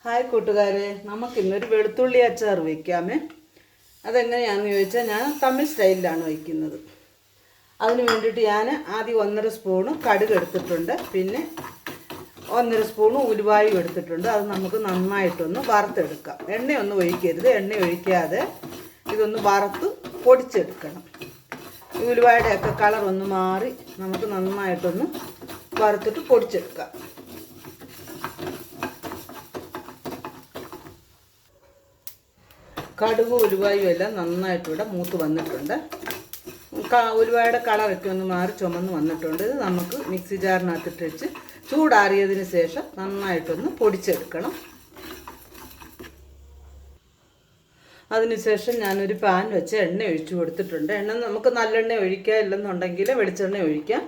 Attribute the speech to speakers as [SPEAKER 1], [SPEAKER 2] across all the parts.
[SPEAKER 1] Hi കൂട്ടുകാരെ, നമുക്കിന്നൊരു വെളുത്തുള്ളി അച്ചാർ വയ്ക്കാമേ. അതെങ്ങനെയാണെന്ന് ചോദിച്ചാൽ ഞാൻ തമിഴ് സ്റ്റൈലിലാണ് വയ്ക്കുന്നത്. അതിന് വേണ്ടിയിട്ട് ഞാൻ ആദ്യം 1.5 സ്പൂണ് കടുക് എടുത്തിട്ടുണ്ട്, പിന്നെ 1.5 സ്പൂണ് ഉലുവായും എടുത്തിട്ടുണ്ട്. അത് നമുക്ക് നന്നായിട്ടൊന്ന് വറുത്തെടുക്കാം. എണ്ണയൊന്നും ഒഴിക്കരുത്, എണ്ണ ഒഴിക്കാതെ ഇതൊന്ന് വറുത്ത് പൊടിച്ചെടുക്കണം. ഈ ഉലുവായുടെയൊക്കെ കളർ ഒന്ന് മാറി നമുക്ക് നന്നായിട്ടൊന്ന് വറുത്തിട്ട് പൊടിച്ചെടുക്കാം. കടുകും ഉലുവായും എല്ലാം നന്നായിട്ട് ഇവിടെ മൂത്ത് വന്നിട്ടുണ്ട്. ഉലുവായുടെ കളറൊക്കെ ഒന്ന് മാറി ചുമന്ന് വന്നിട്ടുണ്ട്. ഇത് നമുക്ക് മിക്സി ജാറിനകത്തിട്ട് വെച്ച് ചൂടാറിയതിന് ശേഷം നന്നായിട്ടൊന്ന് പൊടിച്ചെടുക്കണം. അതിനുശേഷം ഞാനൊരു പാൻ വെച്ച് എണ്ണ ഒഴിച്ചു കൊടുത്തിട്ടുണ്ട്. എണ്ണ നമുക്ക് നല്ലെണ്ണ ഒഴിക്കാം, ഇല്ലെന്നുണ്ടെങ്കിൽ വെളിച്ചെണ്ണ ഒഴിക്കാം.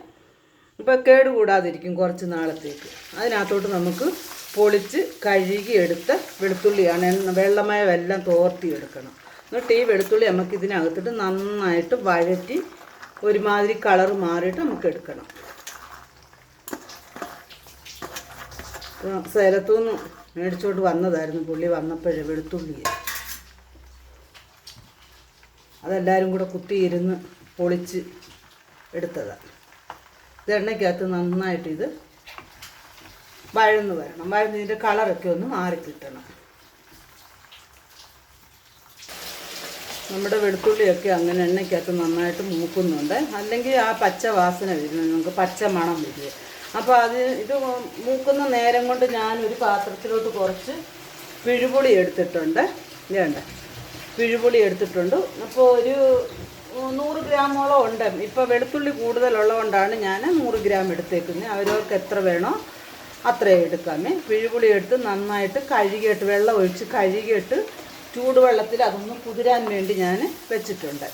[SPEAKER 1] ഇപ്പോൾ കേടുകൂടാതിരിക്കും കുറച്ച് നാളത്തേക്ക്. അതിനകത്തോട്ട് നമുക്ക് പൊളിച്ച് കഴുകി എടുത്ത വെളുത്തുള്ളിയാണ്. വെള്ളമയമെല്ലാം തോർത്തിയെടുക്കണം. എന്നിട്ട് ഈ വെളുത്തുള്ളി നമുക്ക് ഇതിനകത്തിട്ട് നന്നായിട്ട് വഴറ്റി ഒരുമാതിരി കളർ മാറിയിട്ട് നമുക്ക് എടുക്കണം. സേലത്തുനിന്ന് മേടിച്ചോണ്ട് വന്നതായിരുന്നു പുള്ളി വന്നപ്പോഴേ വെളുത്തുള്ളി. അതെല്ലാവരും കൂടെ കുത്തിയിരുന്ന് പൊളിച്ച് എടുത്തതാണ്. ഇത് എണ്ണയ്ക്കകത്ത് നന്നായിട്ട് ഇത് വഴന്ന് വരണം. വഴന്നതിൻ്റെ കളറൊക്കെ ഒന്ന് മാറിക്കിട്ടണം. നമ്മുടെ വെളുത്തുള്ളിയൊക്കെ അങ്ങനെ എണ്ണയ്ക്കകത്ത് നന്നായിട്ട് മൂക്കുന്നുണ്ട്. അല്ലെങ്കിൽ ആ പച്ച വാസന വരുന്നത്, നമുക്ക് പച്ച മണം വരിക. അപ്പോൾ ഇത് മൂക്കുന്ന നേരം കൊണ്ട് ഞാനൊരു പാത്രത്തിലോട്ട് കുറച്ച് പിഴുപുളി എടുത്തിട്ടുണ്ട്. വേണ്ട പിഴുപുളി എടുത്തിട്ടുണ്ട്. അപ്പോൾ ഒരു 100 ഗ്രാമോളം ഉണ്ട്. ഇപ്പോൾ വെളുത്തുള്ളി കൂടുതലുള്ളതുകൊണ്ടാണ് ഞാൻ 100 ഗ്രാം എടുത്തേക്കുന്നത്. അവരവർക്ക് എത്ര വേണോ അത്രയും എടുക്കാമേ. പിഴുപുളി എടുത്ത് നന്നായിട്ട് കഴുകിയിട്ട് വെള്ളം ഒഴിച്ച് കഴുകിയിട്ട് ചൂടുവെള്ളത്തിൽ അതൊന്ന് കുതിരാൻ വേണ്ടി ഞാൻ വെച്ചിട്ടുണ്ട്.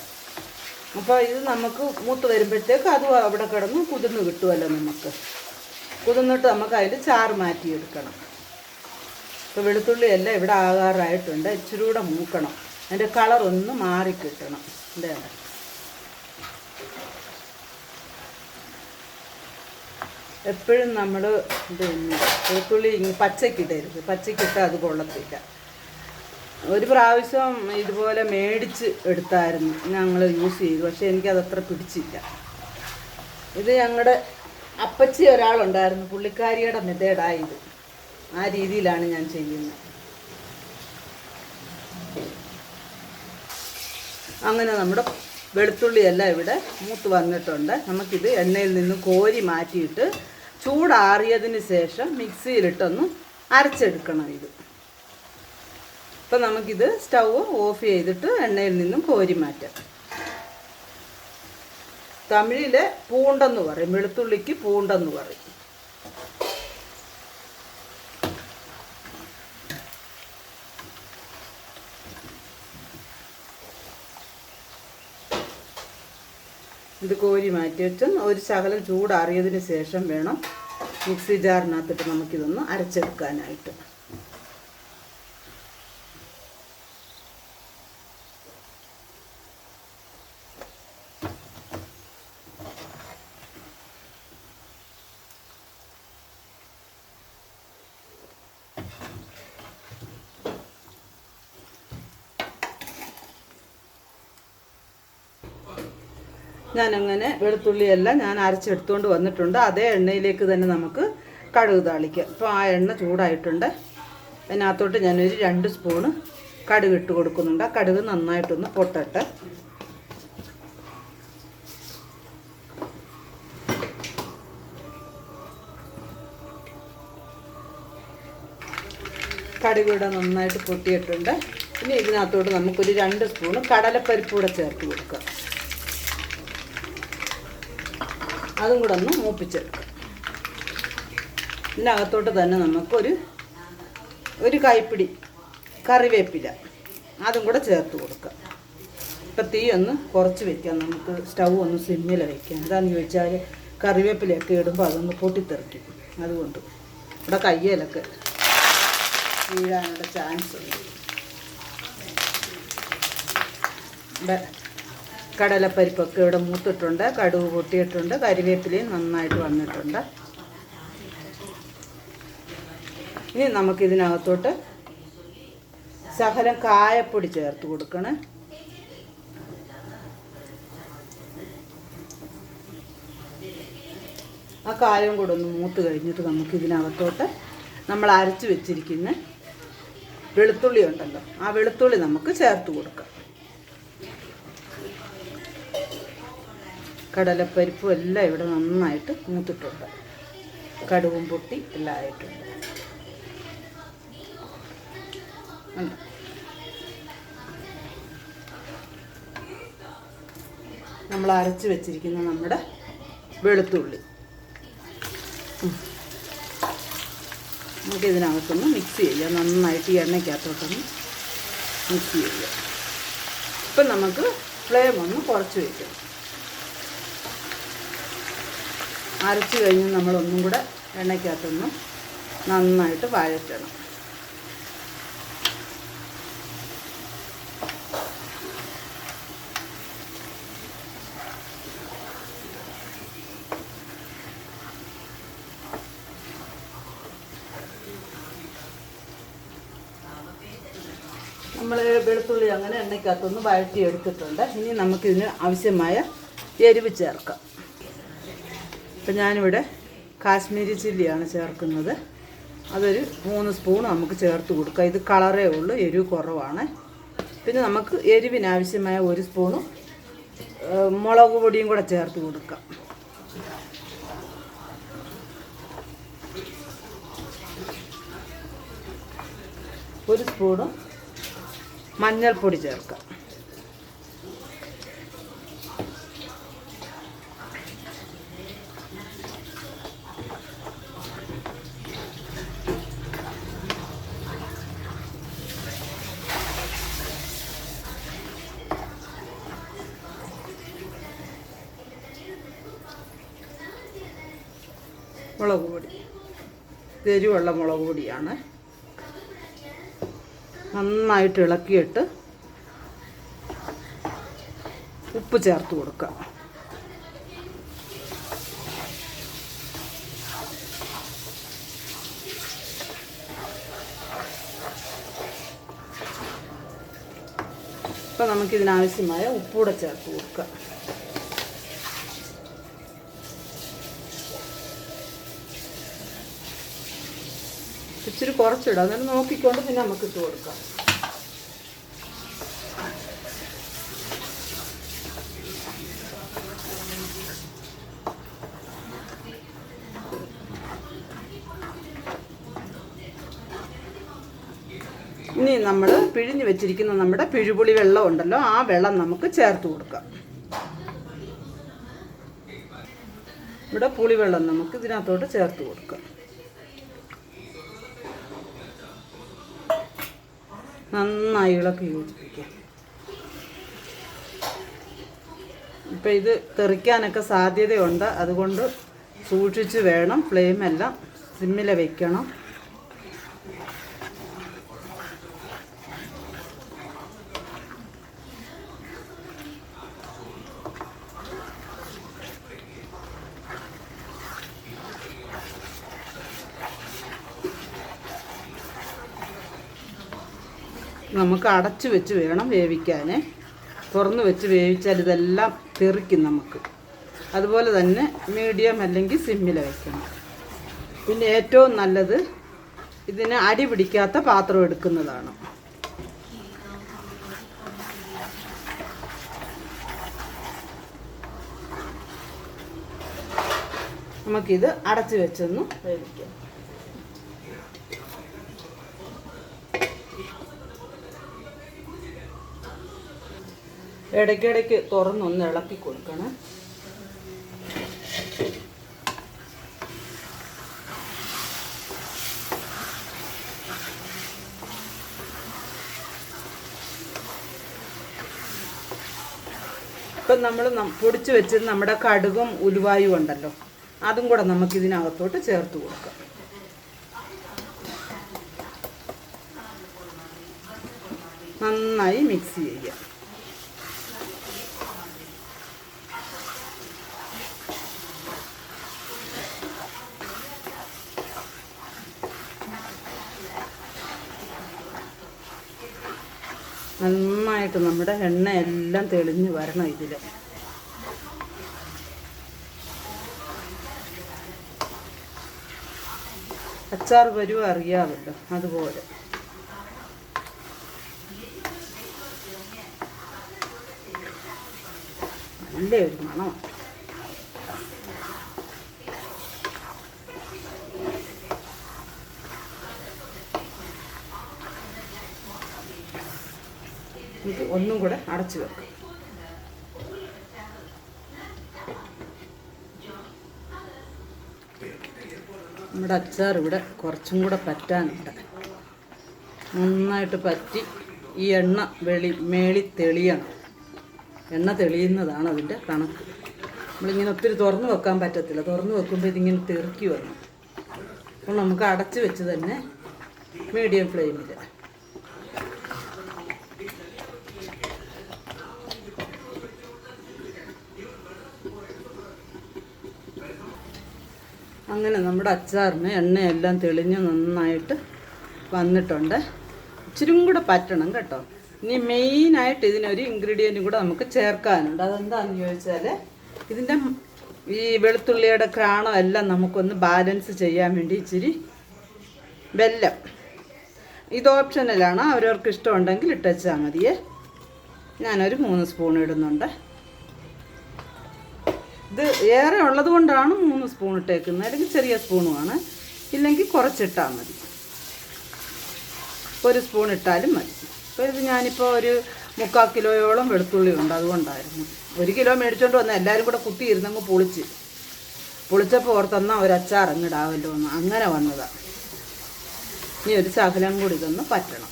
[SPEAKER 1] അപ്പോൾ ഇത് നമുക്ക് മൂത്ത് വരുമ്പോഴത്തേക്ക് അതും അവിടെ കിടന്ന് കുതിർന്ന് കിട്ടുമല്ലോ. നമുക്ക് കുതിർന്നിട്ട് നമുക്ക് അതിൽ ചാറ് മാറ്റിയെടുക്കണം. ഇപ്പോൾ വെളുത്തുള്ളി എല്ലാം ഇവിടെ ആകാറായിട്ടുണ്ട്. ഇച്ചിരി കൂടെ മൂക്കണം, അതിൻ്റെ കളറൊന്ന് മാറിക്കിട്ടണം. ഇതാണ് എപ്പോഴും നമ്മൾ വെളുത്തുള്ളി പച്ചക്കിട്ടരുത്. പച്ചക്കിട്ടാൽ അത് കൊള്ളത്തില്ല. ഒരു പ്രാവശ്യം ഇതുപോലെ മേടിച്ച് എടുത്തായിരുന്നു, ഞങ്ങൾ യൂസ് ചെയ്തു. പക്ഷേ എനിക്കതത്ര പിടിച്ചില്ല. ഇത് ഞങ്ങളുടെ അപ്പച്ചി ഒരാളുണ്ടായിരുന്നു, പുള്ളിക്കാരിയുടെ മെത്തേഡായത്. ആ രീതിയിലാണ് ഞാൻ ചെയ്യുന്നത്. അങ്ങനെ നമ്മുടെ വെളുത്തുള്ളിയെല്ലാം ഇവിടെ മൂത്ത് വന്നിട്ടുണ്ട്. നമുക്കിത് എണ്ണയിൽ നിന്ന് കോരി മാറ്റിയിട്ട് ചൂടാറിയതിന് ശേഷം മിക്സിയിലിട്ടൊന്ന് അരച്ചെടുക്കണം. ഇത് ഇപ്പം നമുക്കിത് സ്റ്റൗ ഓഫ് ചെയ്തിട്ട് എണ്ണയിൽ നിന്നും കോരി മാറ്റാം. തമിഴിൽ പൂണ്ടെന്ന് പറയും, വെളുത്തുള്ളിക്ക് പൂണ്ടെന്ന് പറയും. ഇത് കോരി മാറ്റി വെച്ച് ഒരു ശകലം ചൂടാറിയതിന് ശേഷം വേണം മിക്സി ജാറിനകത്തിട്ട് നമുക്കിതൊന്ന് അരച്ചെടുക്കാനായിട്ട്. ഞാനങ്ങനെ വെളുത്തുള്ളിയെല്ലാം ഞാൻ അരച്ചെടുത്തുകൊണ്ട് വന്നിട്ടുണ്ട്. അതേ എണ്ണയിലേക്ക് തന്നെ നമുക്ക് കടുക് താളിക്കാം. ഇപ്പോൾ ആ എണ്ണ ചൂടായിട്ടുണ്ട്. അതിനകത്തോട്ട് ഞാനൊരു 2 സ്പൂണ് കടുക് ഇട്ട് കൊടുക്കുന്നുണ്ട്. ആ കടുക് നന്നായിട്ടൊന്ന് പൊട്ടട്ടെ. കടുക് ഇവിടെ നന്നായിട്ട് പൊട്ടിയിട്ടുണ്ട്. ഇനി ഇതിനകത്തോട്ട് നമുക്കൊരു 2 സ്പൂണ് കടലപ്പരിപ്പ് കൂടെ ചേർത്ത് കൊടുക്കാം. അതും കൂടെ ഒന്ന് മൂപ്പിച്ചെടുക്കാം. ഇതിനകത്തോട്ട് തന്നെ നമുക്കൊരു കൈപ്പിടി കറിവേപ്പില അതും കൂടെ ചേർത്ത് കൊടുക്കാം. ഇപ്പം തീ ഒന്ന് കുറച്ച് വയ്ക്കാം. നമുക്ക് സ്റ്റൗ ഒന്ന് സിമ്മിൽ വയ്ക്കാം. എന്താണെന്ന് ചോദിച്ചാൽ കറിവേപ്പിലയൊക്കെ ഇടുമ്പോൾ അതൊന്ന് പൊട്ടിത്തെറിക്കും. അതുകൊണ്ട് ഇവിടെ കയ്യിലൊക്കെ വീഴാനുള്ള ചാൻസ് ഉണ്ട്. ഇവിടെ കടലപ്പരിപ്പൊക്കെ ഇവിടെ മൂത്തിട്ടുണ്ട്, കടുക് പൊട്ടിയിട്ടുണ്ട്, കരിവേപ്പിലയും നന്നായിട്ട് വന്നിട്ടുണ്ട്. ഇനി നമുക്കിതിനകത്തോട്ട് ശകലം കായപ്പൊടി ചേർത്ത് കൊടുക്കണേ. ആ കായം കൂടെ ഒന്ന് മൂത്ത് കഴിഞ്ഞിട്ട് നമുക്ക് ഇതിനകത്തോട്ട് നമ്മൾ അരച്ച് വെച്ചിരിക്കുന്ന വെളുത്തുള്ളി ഉണ്ടല്ലോ, ആ വെളുത്തുള്ളി നമുക്ക് ചേർത്ത് കൊടുക്കാം. കടലപ്പരിപ്പും എല്ലാം ഇവിടെ നന്നായിട്ട് മൂത്തിട്ടുണ്ട്. കടുകും പൊട്ടി എല്ലാം ആയിട്ടുണ്ട്. നമ്മൾ അരച്ച് വെച്ചിരിക്കുന്ന നമ്മുടെ വെളുത്തുള്ളി നമുക്ക് ഇതിനകത്തൊന്ന് മിക്സ് ചെയ്യുക. നന്നായിട്ട് ഈ എണ്ണയ്ക്കകത്തോട്ടൊന്ന് മിക്സ് ചെയ്യുക. ഇപ്പം നമുക്ക് ഫ്ലെയിം ഒന്ന് കുറച്ച് വയ്ക്കണം. അരച്ച് കഴിഞ്ഞ് നമ്മളൊന്നും കൂടെ എണ്ണയ്ക്കകത്തൊന്ന് നന്നായിട്ട് വഴറ്റണം. നമ്മൾ വെളുത്തുള്ളി അങ്ങനെ എണ്ണയ്ക്കകത്തൊന്ന് വഴറ്റിയെടുത്തിട്ടുണ്ട്. ഇനി നമുക്കിതിന് ആവശ്യമായ എരിവ് ചേർക്കാം. ഇപ്പം ഞാനിവിടെ കാശ്മീരി ചില്ലിയാണ് ചേർക്കുന്നത്. അതൊരു 3 സ്പൂൺ നമുക്ക് ചേർത്ത് കൊടുക്കാം. ഇത് കളറേ ഉള്ളൂ, എരിവ് കുറവാണ്. പിന്നെ നമുക്ക് എരിവിനാവശ്യമായ 1 സ്പൂണ് മുളക് പൊടിയും കൂടെ ചേർത്ത് കൊടുക്കാം. ഒരു സ്പൂണ് മഞ്ഞൾപ്പൊടി ചേർക്കാം. മുളക് പൊടി, എരിവുള്ള മുളക് പൊടിയാണ്. നന്നായിട്ട് ഇളക്കിയിട്ട് ഉപ്പ് ചേർത്ത് കൊടുക്കുക. ഇപ്പം നമുക്കിതിനാവശ്യമായ ഉപ്പൂടെ ചേർത്ത് കൊടുക്കുക. ഇച്ചിരി കുറച്ചിടാം, എന്നിട്ട് നോക്കിക്കൊണ്ട് പിന്നെ നമുക്ക് ഇട്ട് കൊടുക്കാം. ഇനി നമ്മൾ പിഴിഞ്ഞ് വെച്ചിരിക്കുന്ന നമ്മുടെ പിഴുപുളി വെള്ളം ഉണ്ടല്ലോ, ആ വെള്ളം നമുക്ക് ചേർത്ത് കൊടുക്കാം. ഇവിടെ പുളിവെള്ളം നമുക്ക് ഇതിനകത്തോട്ട് ചേർത്ത് കൊടുക്കാം. നന്നായി ഇളക്കി യോജിപ്പിക്കാം. ഇപ്പം ഇത് തെറിക്കാനൊക്കെ സാധ്യതയുണ്ട്, അതുകൊണ്ട് സൂക്ഷിച്ച് വേണം. ഫ്ലെയിമെല്ലാം സിമ്മിൽ വയ്ക്കണം. നമുക്ക് അടച്ചു വെച്ച് വേണം വേവിക്കാൻ. തുറന്ന് വെച്ച് വേവിച്ചാൽ ഇതെല്ലാം തെറിക്കും നമുക്ക്. അതുപോലെ തന്നെ മീഡിയം അല്ലെങ്കിൽ സിമ്മിൽ വയ്ക്കണം. പിന്നെ ഏറ്റവും നല്ലത് ഇതിന് അടി പിടിക്കാത്ത പാത്രം എടുക്കുന്നതാണ്. നമുക്കിത് അടച്ചു വെച്ചൊന്ന് വേവിക്കാം. ഇടയ്ക്കിടയ്ക്ക് തുറന്നൊന്ന് ഇളക്കി കൊടുക്കണം. ഇപ്പം നമ്മൾ പൊടിച്ച് വെച്ചിരുന്ന നമ്മുടെ കടുകും ഉലുവായും ഉണ്ടല്ലോ, അതും കൂടെ നമുക്കിതിനകത്തോട്ട് ചേർത്ത് കൊടുക്കാം. നന്നായി മിക്സ് ചെയ്യുക. നന്നായിട്ട് നമ്മുടെ എണ്ണയെല്ലാം തെളിഞ്ഞ് വരണം ഇതിൽ. അച്ചാർ വരുവ അറിയാമല്ലോ, അതുപോലെ. നല്ല ഒരു മണമാണ്. ഇത് ഒന്നും കൂടെ അടച്ചു വെക്കും. നമ്മുടെ അച്ചാർ ഇവിടെ കുറച്ചും കൂടെ പറ്റാനുണ്ട്. നന്നായിട്ട് പറ്റി ഈ എണ്ണ മേളി തെളിയണം. എണ്ണ തെളിയുന്നതാണ് അതിൻ്റെ കണക്ക്. നമ്മളിങ്ങനെ ഒത്തിരി തുറന്ന് വെക്കാൻ പറ്റത്തില്ല. തുറന്ന് വെക്കുമ്പോൾ ഇതിങ്ങനെ തെറുക്കി വന്നു. അപ്പോൾ നമുക്ക് അടച്ച് വെച്ച് തന്നെ മീഡിയം ഫ്ലെയിമിൽ അങ്ങനെ നമ്മുടെ അച്ചാറിന് എണ്ണയെല്ലാം തെളിഞ്ഞ് നന്നായിട്ട് വന്നിട്ടുണ്ട്. ഇച്ചിരി കൂടെ പറ്റണം കേട്ടോ. ഇനി മെയിനായിട്ട് ഇതിനൊരു ഇൻഗ്രീഡിയൻറ്റും കൂടെ നമുക്ക് ചേർക്കാനുണ്ട്. അതെന്താണെന്ന് ചോദിച്ചാൽ ഇതിൻ്റെ ഈ വെളുത്തുള്ളിയുടെ ക്രാണം എല്ലാം നമുക്കൊന്ന് ബാലൻസ് ചെയ്യാൻ വേണ്ടി ഇച്ചിരി വെല്ലം. ഇത് ഓപ്ഷനലാണ്, അവരവർക്ക് ഇഷ്ടമുണ്ടെങ്കിൽ ഇട്ടുവെച്ചാൽ മതിയേ. ഞാനൊരു 3 സ്പൂൺ ഇടുന്നുണ്ട്. ഇത് ഏറെ ഉള്ളത് കൊണ്ടാണ് 3 സ്പൂൺ ഇട്ടേക്കുന്നത്. അല്ലെങ്കിൽ ചെറിയ സ്പൂണുമാണ്, ഇല്ലെങ്കിൽ കുറച്ചിട്ടാൽ മതി. 1 സ്പൂൺ ഇട്ടാലും മതി. അപ്പോൾ ഇത് ഞാനിപ്പോൾ ഒരു 3/4 കിലോയോളം വെളുത്തുള്ളി ഉണ്ട്, അതുകൊണ്ടായിരുന്നു. 1 കിലോ മേടിച്ചുകൊണ്ട് വന്നാൽ എല്ലാവരും കൂടെ കുത്തിയിരുന്നങ്ങ് പൊളിച്ചപ്പോൾ ഓർത്തെന്നാൽ ഒരു അച്ചാർ അങ്ങിടാവല്ലോ എന്ന്, അങ്ങനെ വന്നതാണ്. ഇനി ഒരു ശകലം കൂടി ഇതൊന്ന് പറ്റണം.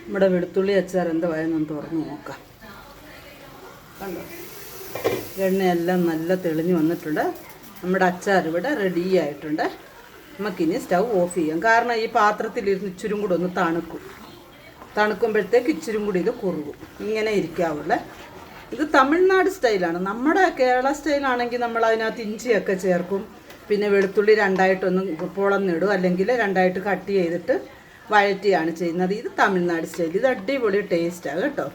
[SPEAKER 1] നമ്മുടെ വെളുത്തുള്ളി അച്ചാർ എന്തായാലും തുറന്ന് നോക്കാം. കണ്ടോ, എണ്ണയെല്ലാം നല്ല തെളിഞ്ഞ് വന്നിട്ടുണ്ട്. നമ്മുടെ അച്ചാർ ഇവിടെ റെഡി ആയിട്ടുണ്ട്. നമുക്കിനി സ്റ്റൗ ഓഫ് ചെയ്യാം. കാരണം ഈ പാത്രത്തിലിരുന്ന് ഇച്ചിരും കൂടെ ഒന്ന് തണുക്കുമ്പോഴത്തേക്ക് ഇച്ചിരും കൂടി ഇത് കുറുകും. ഇങ്ങനെ ഇരിക്കാവുള്ള. ഇത് തമിഴ്നാട് സ്റ്റൈലാണ്. നമ്മുടെ കേരള സ്റ്റൈലാണെങ്കിൽ നമ്മൾ അതിനകത്ത് ഇഞ്ചിയൊക്കെ ചേർക്കും. പിന്നെ വെളുത്തുള്ളി 2ആയിട്ടൊന്ന് പൊളന്നിടും, അല്ലെങ്കിൽ 2ആയിട്ട് കട്ട് ചെയ്തിട്ട് വഴറ്റിയാണ് ചെയ്യുന്നത്. ഇത് തമിഴ്നാട് സ്റ്റൈൽ. ഇത് അടിപൊളി ടേസ്റ്റാണ് കേട്ടോ.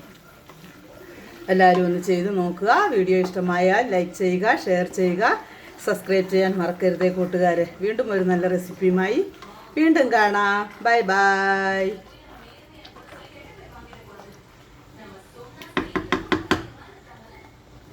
[SPEAKER 1] എല്ലാവരും ഒന്ന് ചെയ്ത് നോക്കുക. വീഡിയോ ഇഷ്ടമായാൽ ലൈക്ക് ചെയ്യുക, ഷെയർ ചെയ്യുക, സബ്സ്ക്രൈബ് ചെയ്യാൻ മറക്കരുതേ കൂട്ടുകാരെ. വീണ്ടും ഒരു നല്ല റെസിപ്പിയുമായി വീണ്ടും കാണാം. Bye bye.